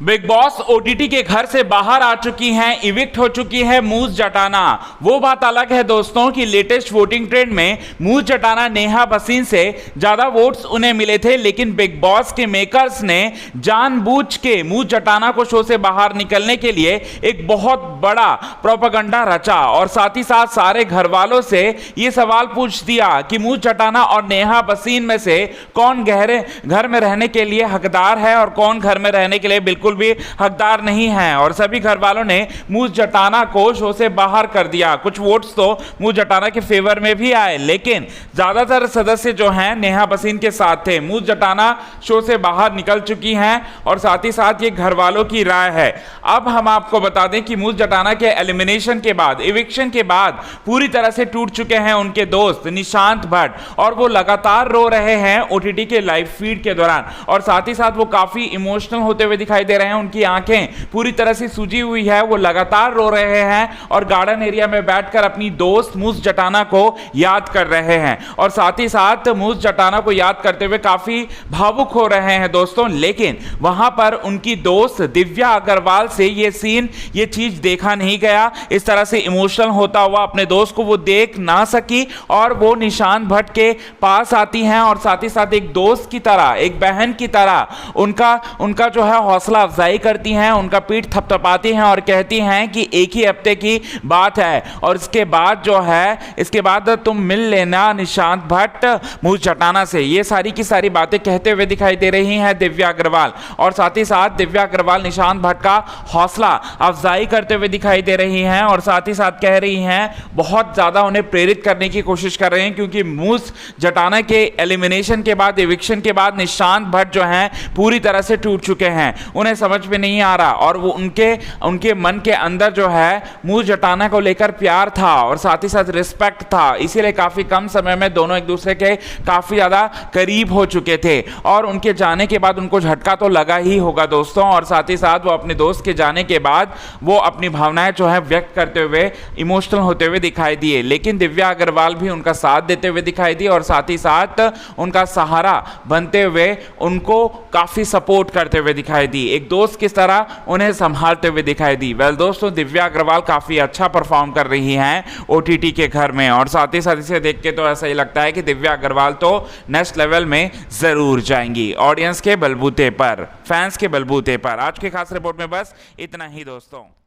Big boss OTT के घर से बाहर आ चुकी हैं, इविक्ट हो चुकी है मूस जटाना। वो बात अलग है दोस्तों कि लेटेस्ट वोटिंग ट्रेंड में मूस जटाना नेहा भसीन से ज्यादा वोट्स उन्हें मिले थे, लेकिन बिग बॉस के मेकर्स ने जानबूझ के मूस जटाना को शो से बाहर निकलने के लिए एक बहुत बड़ा प्रोपेगेंडा रचा और साथ ही साथ सारे घर वालों से ये सवाल पूछ दिया कि मूस जटाना और नेहा भसीन में से कौन गहरे घर में रहने के लिए हकदार है और कौन घर में रहने के लिए बिल्कुल भी हकदार नहीं है। और सभी घर वालों ने मूस जटाना को शो से बाहर कर दिया। कुछ वोट्स तो मूस जटाना के फेवर में भी आए, लेकिन ज्यादातर सदस्य जो हैं नेहा भसीन के साथ थे। मूस जटाना शो से बाहर निकल चुकी हैं और साथ ही साथ ये घर वालों की राय है। अब हम आपको बता दें कि मूस जटाना के एलिमिनेशन के बाद, इविक्शन के बाद पूरी तरह से टूट चुके हैं उनके दोस्त निशांत भट्ट और वो लगातार रो रहे हैं ओटीटी के लाइव फीड के दौरान और साथ ही साथ वो काफी इमोशनल होते हुए दिखाई दे रहे हैं। उनकी आंखें पूरी तरह से सूजी हुई है, वो लगातार रो रहे हैं और गार्डन एरिया में बैठकर अपनी दोस्त मूस जटाना को याद कर रहे हैं और साथ ही साथ मूस जटाना को याद करते हुए काफी भावुक हो रहे हैं दोस्तों। लेकिन वहां पर उनकी दोस्त दिव्या अग्रवाल से ये सीन, ये चीज देखा नहीं गया। इस तरह से इमोशनल होता हुआ अपने दोस्त को वो देख ना सकी और वो निशांत भट्ट के पास आती हैं और साथ ही साथ एक दोस्त की तरह, एक बहन की तरह उनका जो है हौसला अफजाई करती हैं, उनका पीठ थपथपाती हैं और कहती हैं कि एक ही हफ्ते की बात है और इसके बाद तुम मिल लेना निशांत भट्ट मूस जटाना से। ये सारी की सारी बातें कहते हुए दिखाई दे रही हैं दिव्या अग्रवाल और साथ ही साथ दिव्या अग्रवाल निशांत भट्ट का हौसला अफजाई करते हुए दिखाई दे रही हैं और साथ ही साथ कह रही हैं, बहुत ज्यादा उन्हें प्रेरित करने की कोशिश कर रहे हैं, क्योंकि मूस जटाना के एलिमिनेशन के बाद, इविक्शन के बाद निशांत भट्ट जो हैं पूरी तरह से टूट चुके हैं। उन्हें समझ में नहीं आ रहा और वो उनके मन के अंदर जो है मूस जटाना को लेकर प्यार था और साथ ही साथ रिस्पेक्ट था, इसीलिए काफी कम समय में दोनों एक दूसरे के काफी ज्यादा करीब हो चुके थे और उनके जाने के बाद उनको झटका तो लगा ही होगा दोस्तों। और साथ ही साथ वो अपने दोस्त के जाने के बाद वो अपनी भावनाएं जो है व्यक्त करते हुए इमोशनल होते हुए दिखाई दिए, लेकिन दिव्या अग्रवाल भी उनका साथ देते हुए दिखाई दी और साथ ही साथ उनका सहारा बनते हुए उनको काफी सपोर्ट करते हुए दिखाई दी, एक दोस्त किस तरह उन्हें संभालते हुए दिखाई दी। वेल दोस्तों, दिव्या अग्रवाल काफी अच्छा परफॉर्म कर रही हैं ओटीटी के घर में और साथ ही साथ इसे देख के तो ऐसा ही लगता है कि दिव्या अग्रवाल तो नेक्स्ट लेवल में जरूर जाएंगी, ऑडियंस के बलबूते पर, फैंस के बलबूते पर। आज के खास रिपोर्ट में बस इतना ही दोस्तों।